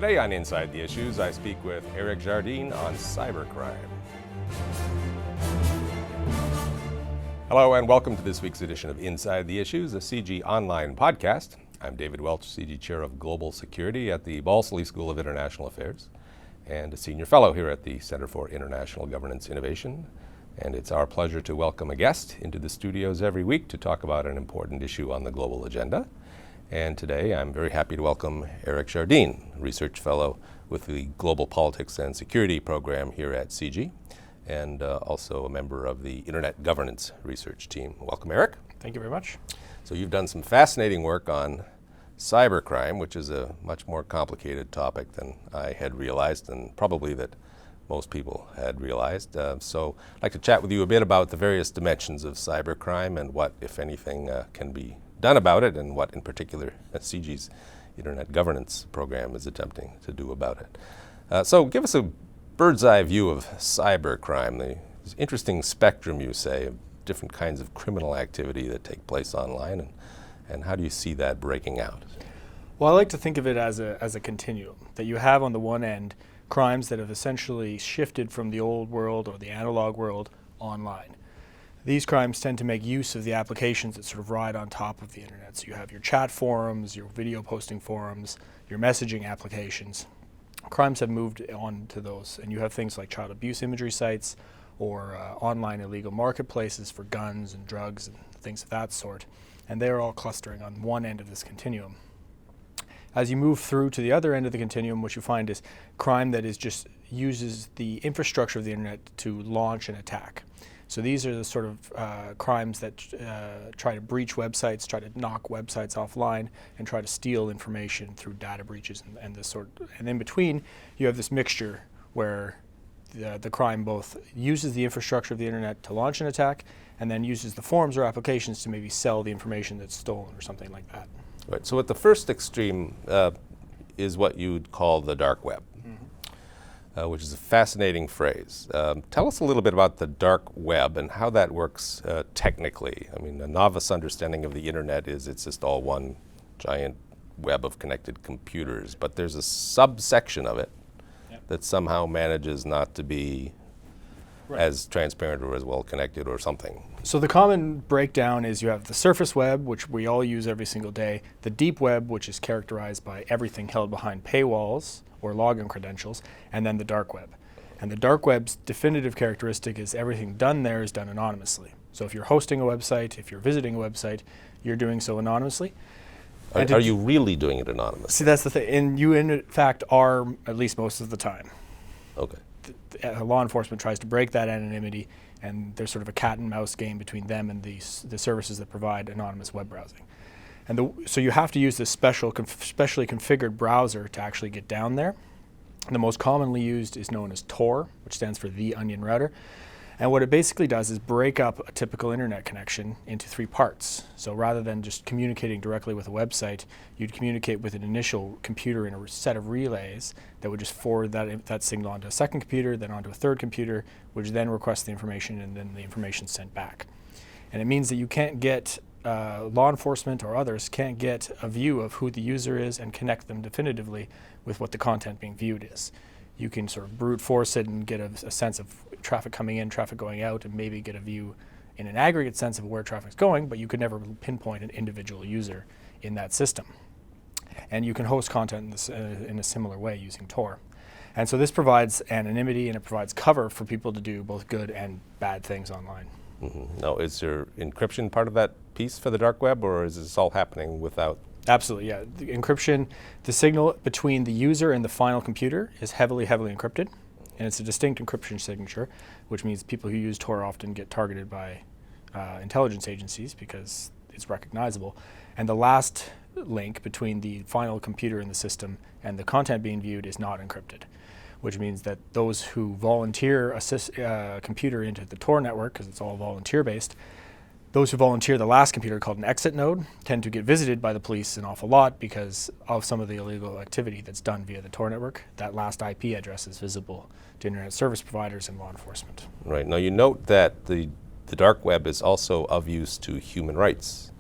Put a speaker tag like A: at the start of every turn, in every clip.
A: Today on Inside the Issues, I speak with Eric Jardine on cybercrime. Hello and welcome to this week's edition of Inside the Issues, a CG online podcast. I'm David Welch, CG Chair of Global Security at the Balsillie School of International Affairs and a Senior Fellow here at the Center for International Governance Innovation. And it's our pleasure to welcome a guest into the studios every week to talk about an important issue on the global agenda. And today I'm very happy to welcome Eric Jardine, Research Fellow with the Global Politics and Security Program here at CG, and also a member of the Internet Governance Research Team. Welcome, Eric.
B: Thank you very much.
A: So you've done some fascinating work on cybercrime, which is a much more complicated topic than I had realized, and probably that most people had realized. So I'd like to chat with you a bit about the various dimensions of cybercrime and what, if anything, can be done about it, and what in particular CG's Internet Governance Program is attempting to do about it. So give us a bird's eye view of cybercrime, the interesting spectrum, you say, of different kinds of criminal activity that take place online, and how do you see that breaking out?
B: Well, I like to think of it as a continuum, that you have on the one end crimes that have essentially shifted from the old world or the analog world online. These crimes tend to make use of the applications that sort of ride on top of the internet. So you have your chat forums, your video posting forums, your messaging applications. Crimes have moved on to those, and you have things like child abuse imagery sites or online illegal marketplaces for guns and drugs and things of that sort. And they're all clustering on one end of this continuum. As you move through to the other end of the continuum, what you find is crime that is just uses the infrastructure of the internet to launch an attack. So these are the sort of crimes that try to breach websites, try to knock websites offline, and try to steal information through data breaches and this sort. And in between, you have this mixture where the crime both uses the infrastructure of the internet to launch an attack, and then uses the forms or applications to maybe sell the information that's stolen or something like that.
A: Right. So at the first extreme is what you'd call the dark web. Which is a fascinating phrase. Tell us a little bit about the dark web and how that works technically. I mean, a novice understanding of the internet is it's just all one giant web of connected computers, but there's a subsection of it that somehow manages not to be as transparent or as well connected or something.
B: So the common breakdown is you have the surface web, which we all use every single day, the deep web, which is characterized by everything held behind paywalls or login credentials, and then the dark web. And the dark web's definitive characteristic is everything done there is done anonymously. So if you're hosting a website, if you're visiting a website, you're doing so anonymously.
A: Are you really doing it anonymously?
B: See, that's the thing. And you, in fact, are, at least most of the time.
A: Okay.
B: Law enforcement tries to break that anonymity, and there's sort of a cat and mouse game between them and the services that provide anonymous web browsing. And so you have to use this specially configured browser to actually get down there. The most commonly used is known as Tor, which stands for the Onion Router. And what it basically does is break up a typical internet connection into three parts. So rather than just communicating directly with a website, you'd communicate with an initial computer in a set of relays that would just forward that signal onto a second computer, then onto a third computer, which then requests the information, and then the information sent back. And it means that you can't get law enforcement or others can't get a view of who the user is and connect them definitively with what the content being viewed is. You can sort of brute force it and get a sense of traffic coming in, traffic going out, and maybe get a view in an aggregate sense of where traffic's going, but you could never pinpoint an individual user in that system. And you can host content in a similar way using Tor. And so this provides anonymity, and it provides cover for people to do both good and bad things online.
A: Mm-hmm. Now, is there encryption part of that piece for the dark web, or is this all happening without?
B: Absolutely, yeah. The encryption, the signal between the user and the final computer is heavily encrypted, and it's a distinct encryption signature, which means people who use Tor often get targeted by intelligence agencies because it's recognizable. And the last link between the final computer in the system and the content being viewed is not encrypted, which means that those who volunteer a computer into the Tor network, because it's all volunteer-based, those who volunteer the last computer, called an exit node, tend to get visited by the police an awful lot because of some of the illegal activity that's done via the Tor network. That last IP address is visible to internet service providers and law enforcement.
A: Right. Now you note that the dark web is also of use to human rights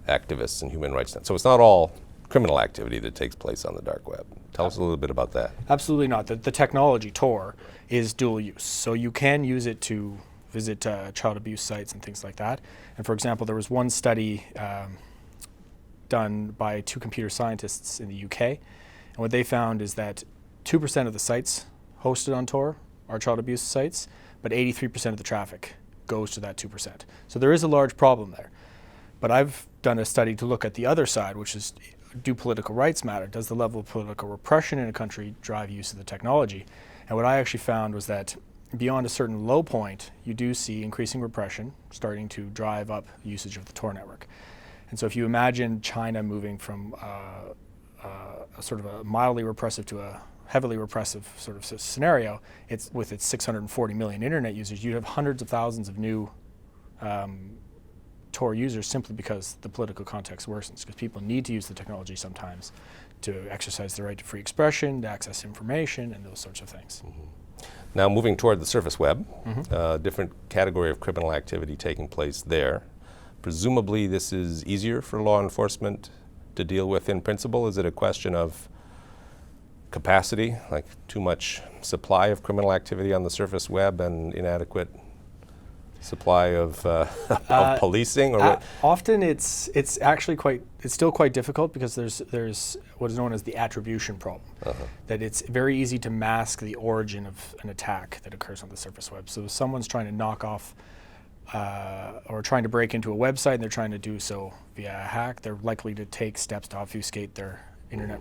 A: activists and human rights. So it's not all criminal activity that takes place on the dark web. Tell us a little bit about that.
B: Absolutely not. The technology, Tor, is dual use. So you can use it to visit child abuse sites and things like that. And for example, there was one study done by 2 computer scientists in the UK. And what they found is that 2% of the sites hosted on Tor are child abuse sites, but 83% of the traffic goes to that 2%. So there is a large problem there. But I've done a study to look at the other side, which is, do political rights matter? Does the level of political repression in a country drive use of the technology? And what I actually found was that beyond a certain low point, you do see increasing repression starting to drive up usage of the Tor network. And so if you imagine China moving from a sort of a mildly repressive to a heavily repressive sort of scenario, it's with its 640 million internet users, you'd have hundreds of thousands of new Tor users simply because the political context worsens, because people need to use the technology sometimes to exercise their right to free expression, to access information, and those sorts of things.
A: Mm-hmm. Now moving toward the surface web, different category of criminal activity taking place there. Presumably this is easier for law enforcement to deal with in principle. Is it a question of capacity, like too much supply of criminal activity on the surface web and inadequate supply of policing? Or
B: often it's actually still quite difficult because there's what is known as the attribution problem. That it's very easy to mask the origin of an attack that occurs on the surface web. So if someone's trying to knock off or trying to break into a website and they're trying to do so via a hack, they're likely to take steps to obfuscate their internet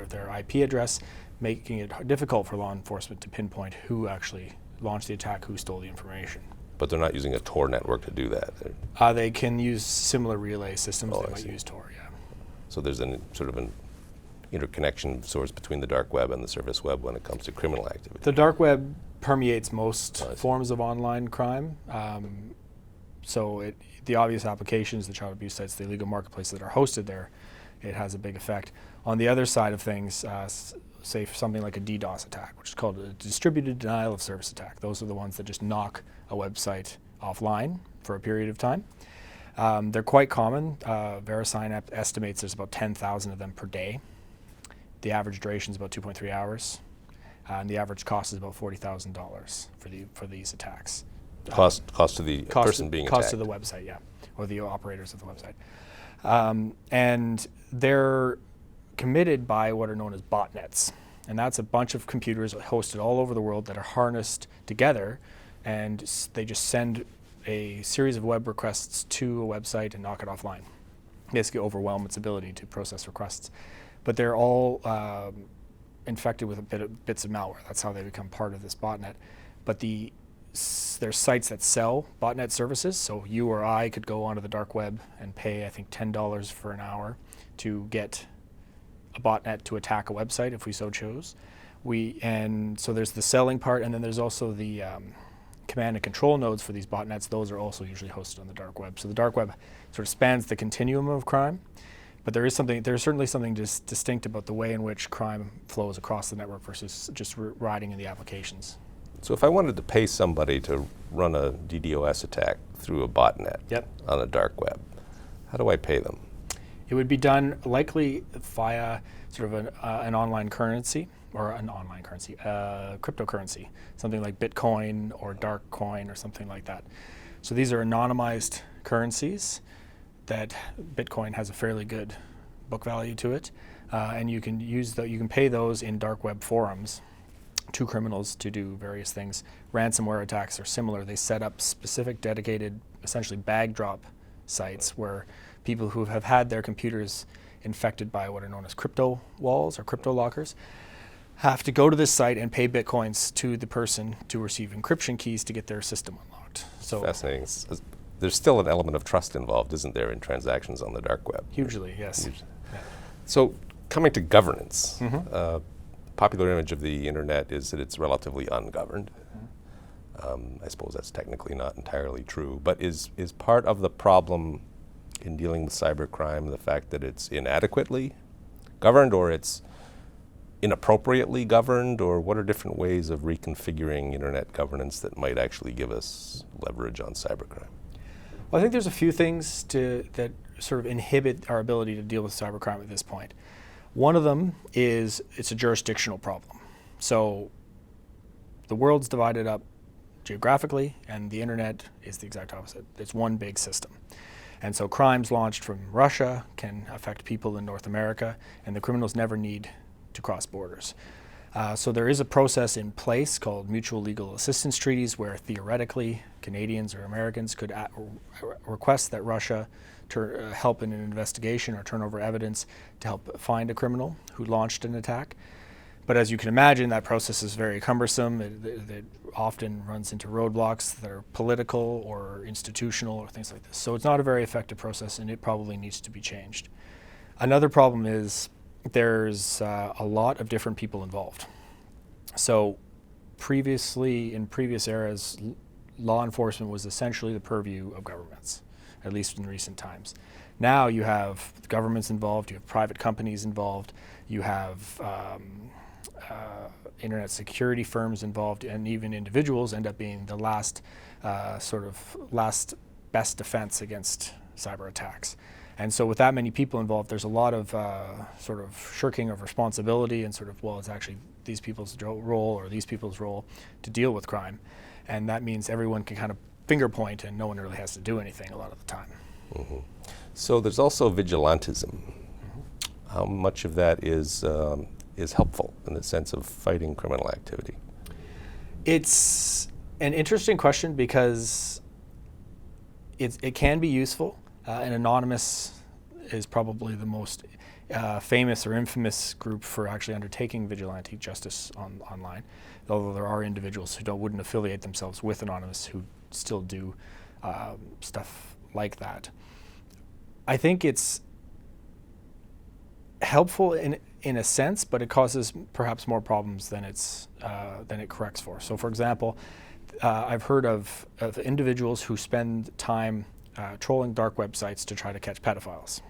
B: their IP address, making it difficult for law enforcement to pinpoint who actually launched the attack, who stole the information.
A: But they're not using a Tor network to do that.
B: They can use similar relay systems. They might use Tor, yeah.
A: So there's an interconnection source between the dark web and the surface web when it comes to criminal activity.
B: The dark web permeates most forms of online crime. So the obvious applications, the child abuse sites, the illegal marketplaces that are hosted there, it has a big effect. On the other side of things, say for something like a DDoS attack, which is called a distributed denial of service attack. Those are the ones that just knock a website offline for a period of time. They're quite common. VeriSign estimates there's about 10,000 of them per day. The average duration is about 2.3 hours. And the average cost is about $40,000 for these attacks.
A: Cost to the person being attacked?
B: Cost to the website, yeah, or the operators of the website. And they're committed by what are known as botnets. And that's a bunch of computers hosted all over the world that are harnessed together, and they just send a series of web requests to a website and knock it offline. Basically overwhelm its ability to process requests. But they're all infected with bits of malware. That's how they become part of this botnet. But there's sites that sell botnet services, so you or I could go onto the dark web and pay, I think, $10 for an hour to get a botnet to attack a website if we so chose. And so there's the selling part, and then there's also the command and control nodes for these botnets. Those are also usually hosted on the dark web. So the dark web sort of spans the continuum of crime, but there's certainly something distinct about the way in which crime flows across the network versus just riding in the applications.
A: So if I wanted to pay somebody to run a DDoS attack through a botnet on a dark web, how do I pay them?
B: It would be done likely via sort of an online currency, or cryptocurrency, something like Bitcoin or Darkcoin or something like that. So these are anonymized currencies that Bitcoin has a fairly good book value to it, and you can pay those in dark web forums to criminals to do various things. Ransomware attacks are similar. They set up specific dedicated, essentially bag drop sites where people who have had their computers infected by what are known as crypto walls or crypto lockers have to go to this site and pay Bitcoins to the person to receive encryption keys to get their system unlocked. So
A: fascinating. There's still an element of trust involved, isn't there, in transactions on the dark web?
B: Hugely, yes.
A: Hugely. Yeah. So coming to governance, popular image of the internet is that it's relatively ungoverned. I suppose that's technically not entirely true, but is part of the problem in dealing with cybercrime the fact that it's inadequately governed, or it's inappropriately governed, or what are different ways of reconfiguring internet governance that might actually give us leverage on cybercrime?
B: Well, I think there's a few things that sort of inhibit our ability to deal with cybercrime at this point. One of them is it's a jurisdictional problem. So the world's divided up geographically, and the internet is the exact opposite. It's one big system. And so crimes launched from Russia can affect people in North America, and the criminals never need to cross borders. So there is a process in place called mutual legal assistance treaties where theoretically Canadians or Americans could request that Russia help in an investigation or turn over evidence to help find a criminal who launched an attack. But as you can imagine, that process is very cumbersome. It often runs into roadblocks that are political or institutional or things like this. So it's not a very effective process, and it probably needs to be changed. Another problem is there's a lot of different people involved. So previously, in previous eras, law enforcement was essentially the purview of governments, at least in recent times. Now you have governments involved, you have private companies involved, you have internet security firms involved, and even individuals end up being the last best defense against cyber attacks. And so with that many people involved, there's a lot of shirking of responsibility and it's actually these people's role or these people's role to deal with crime. And that means everyone can kind of finger point and no one really has to do anything a lot of the time.
A: Mm-hmm. So there's also vigilantism. Mm-hmm. How much of that is helpful in the sense of fighting criminal activity? It's
B: an interesting question because it can be useful. And Anonymous is probably the most famous or infamous group for actually undertaking vigilante justice online, although there are individuals who wouldn't affiliate themselves with Anonymous who still do stuff like that. I think it's helpful in a sense, but it causes perhaps more problems than it corrects for. So, for example, I've heard of individuals who spend time trolling dark websites to try to catch pedophiles.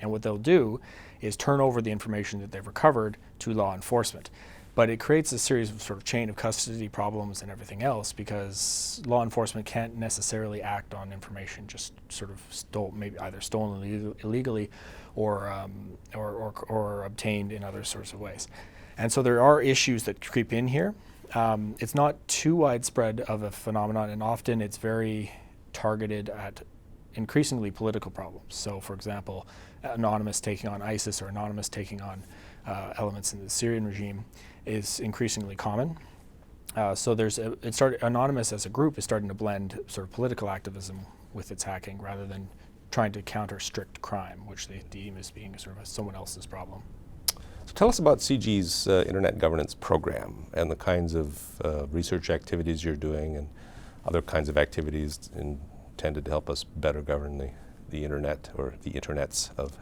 B: And what they'll do is turn over the information that they've recovered to law enforcement. But it creates a series of chain of custody problems and everything else because law enforcement can't necessarily act on information just maybe either stolen illegally or obtained in other sorts of ways. And so there are issues that creep in here. It's not too widespread of a phenomenon, and often it's very targeted at increasingly political problems. So, for example, Anonymous taking on ISIS or Anonymous taking on elements in the Syrian regime is increasingly common. So Anonymous as a group is starting to blend political activism with its hacking rather than trying to counter strict crime, which they deem as being someone else's problem.
A: So tell us about CG's Internet Governance Program and the kinds of research activities you're doing and other kinds of activities intended to help us better govern the internet or the internets of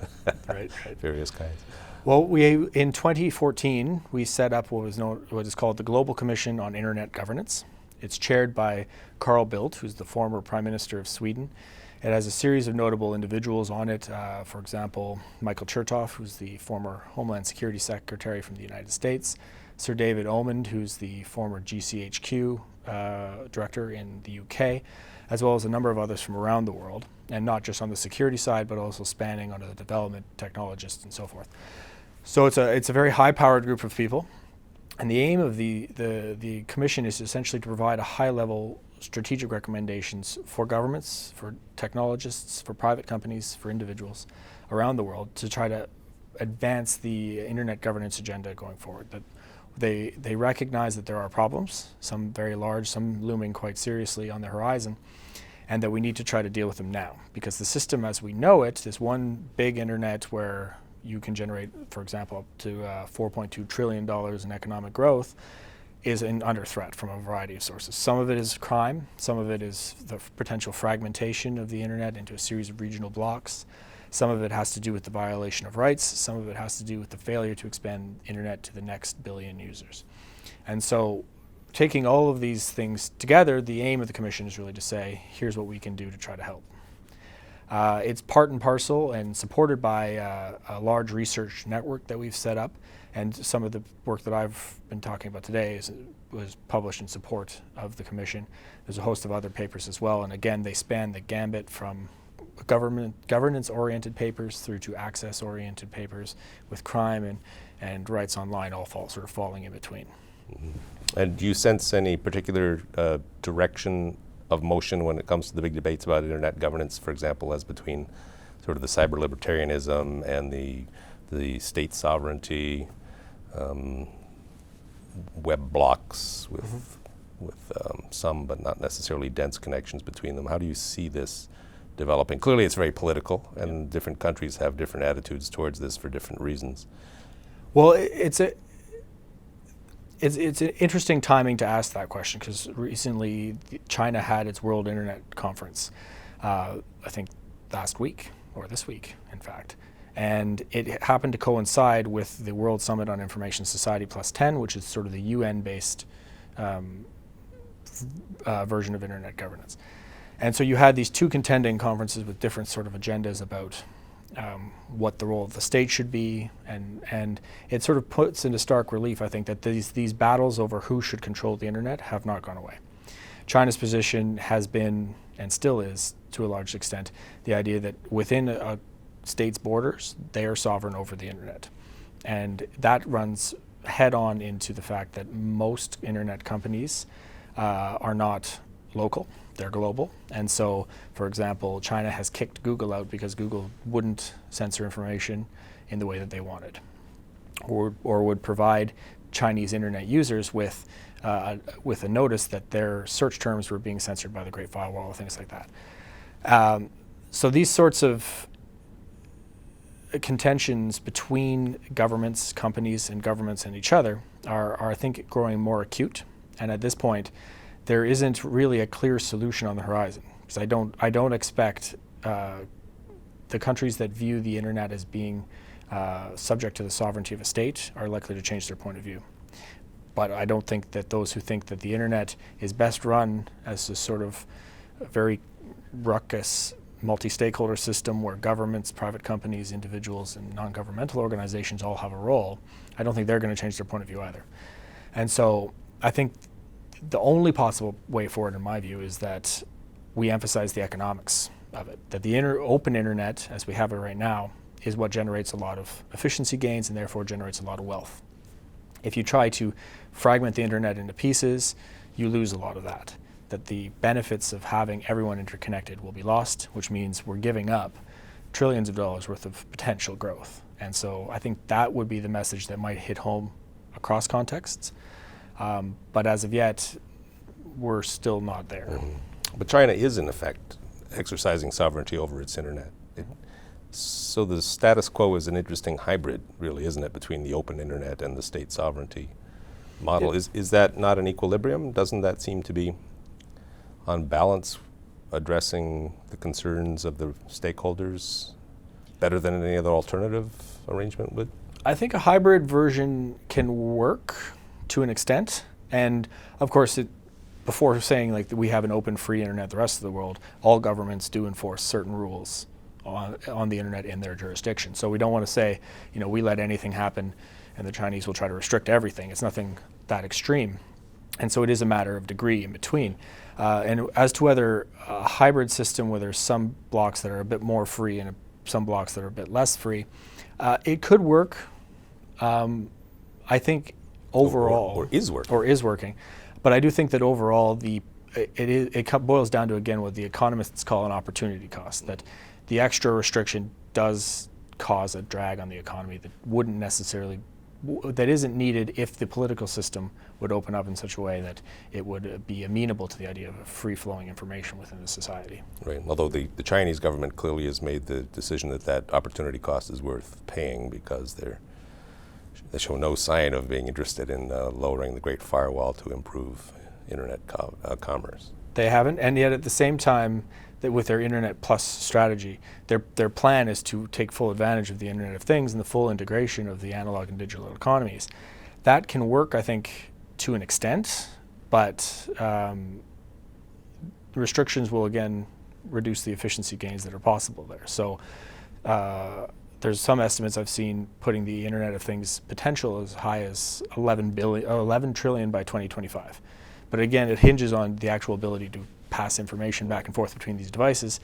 B: right.
A: various kinds.
B: Well, in 2014, we set up what is called the Global Commission on Internet Governance. It's chaired by Carl Bildt, who's the former Prime Minister of Sweden. It has a series of notable individuals on it. For example, Michael Chertoff, who's the former Homeland Security Secretary from the United States. Sir David Omand, who's the former GCHQ director in the UK, as well as a number of others from around the world, and not just on the security side, but also spanning onto the development, technologists, and so forth. So it's a very high-powered group of people, and the aim of the commission is essentially to provide a high-level strategic recommendations for governments, for technologists, for private companies, for individuals around the world to try to advance the internet governance agenda going forward. That they recognize that there are problems, some very large, some looming quite seriously on the horizon, and that we need to try to deal with them now. Because the system as we know it, this one big internet where you can generate, for example, up to $4.2 trillion in economic growth, is under threat from a variety of sources. Some of it is crime, some of it is the potential fragmentation of the internet into a series of regional blocks. Some of it has to do with the violation of rights. Some of it has to do with the failure to expand internet to the next billion users. And so taking all of these things together, the aim of the commission is really to say, here's what we can do to try to help. It's part and parcel and supported by a large research network that we've set up. And some of the work that I've been talking about today was published in support of the commission. There's a host of other papers as well. And again, they span the gambit from governance-oriented papers through to access-oriented papers, with crime and rights online all falling in between.
A: Mm-hmm. And do you sense any particular direction of motion when it comes to the big debates about internet governance, for example, as between sort of the cyber libertarianism and the state sovereignty, web blocks with some but not necessarily dense connections between them? How do you see this developing? Clearly it's very political, and different countries have different attitudes towards this for different reasons.
B: Well, it's an interesting timing to ask that question, because recently China had its World Internet Conference, I think last week, or this week, in fact. And it happened to coincide with the World Summit on Information Society Plus 10, which is sort of the UN-based version of internet governance. And so you had these two contending conferences with different sort of agendas about what the role of the state should be, and it sort of puts into stark relief, I think, that these battles over who should control the internet have not gone away. China's position has been, and still is to a large extent, the idea that within a state's borders, they are sovereign over the internet. And that runs head on into the fact that most internet companies are not local, they're global. And so, for example, China has kicked Google out because Google wouldn't censor information in the way that they wanted, or would provide Chinese internet users with a notice that their search terms were being censored by the Great Firewall, things like that. So these sorts of contentions between governments, companies, and governments and each other are, I think, growing more acute. And at this point, there isn't really a clear solution on the horizon, because I don't expect the countries that view the internet as being subject to the sovereignty of a state are likely to change their point of view. But I don't think that those who think that the internet is best run as a sort of very ruckus multi-stakeholder system where governments, private companies, individuals, and non-governmental organizations all have a role, I don't think they're going to change their point of view either. And so I think the only possible way forward, in my view, is that we emphasize the economics of it, that the open internet, as we have it right now, is what generates a lot of efficiency gains and therefore generates a lot of wealth. If you try to fragment the internet into pieces, you lose a lot of that. That the benefits of having everyone interconnected will be lost, which means we're giving up trillions of dollars worth of potential growth. And so I think that would be the message that might hit home across contexts. But as of yet, we're still not there.
A: Mm-hmm. But China is, in effect, exercising sovereignty over its internet. So the status quo is an interesting hybrid, really, isn't it, between the open internet and the state sovereignty model? Is that not an equilibrium? Doesn't that seem to be, on balance, addressing the concerns of the stakeholders better than any other alternative arrangement would?
B: I think a hybrid version can work to an extent. And of course, before saying like that we have an open, free internet, the rest of the world, all governments do enforce certain rules on the internet in their jurisdiction. So we don't want to say, we let anything happen and the Chinese will try to restrict everything. It's nothing that extreme. And so it is a matter of degree in between. And as to whether a hybrid system where there's some blocks that are a bit more free and some blocks that are a bit less free, it could work. I think overall,
A: or is working.
B: But I do think that overall, it boils down to, again, what the economists call an opportunity cost. That the extra restriction does cause a drag on the economy that isn't needed if the political system would open up in such a way that it would be amenable to the idea of free-flowing information within the society.
A: Right. Although the Chinese government clearly has made the decision that opportunity cost is worth paying, because they show no sign of being interested in lowering the Great Firewall to improve internet commerce.
B: They haven't, and yet at the same time, that with their Internet Plus strategy, their plan is to take full advantage of the Internet of Things and the full integration of the analog and digital economies. That can work, I think, to an extent, but restrictions will again reduce the efficiency gains that are possible there. So there's some estimates I've seen putting the Internet of Things potential as high as 11 trillion by 2025. But again, it hinges on the actual ability to pass information back and forth between these devices.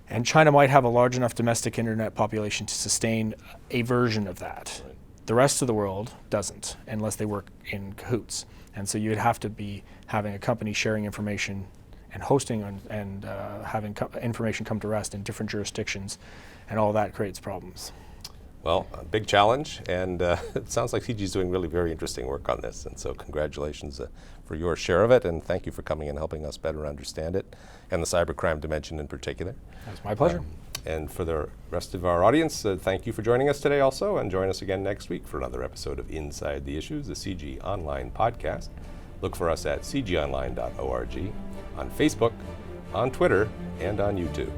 B: And China might have a large enough domestic internet population to sustain a version of that.
A: Right.
B: The rest of the world doesn't, unless they work in cahoots. And so you'd have to be having a company sharing information and hosting and having information come to rest in different jurisdictions, and all that creates problems.
A: Well, a big challenge, and it sounds like CG is doing really very interesting work on this, and so congratulations for your share of it, and thank you for coming and helping us better understand it, and the cybercrime dimension in particular.
B: That's my pleasure.
A: And for the rest of our audience, thank you for joining us today also, and join us again next week for another episode of Inside the Issues, the CG Online podcast. Look for us at cgonline.org, on Facebook, on Twitter, and on YouTube.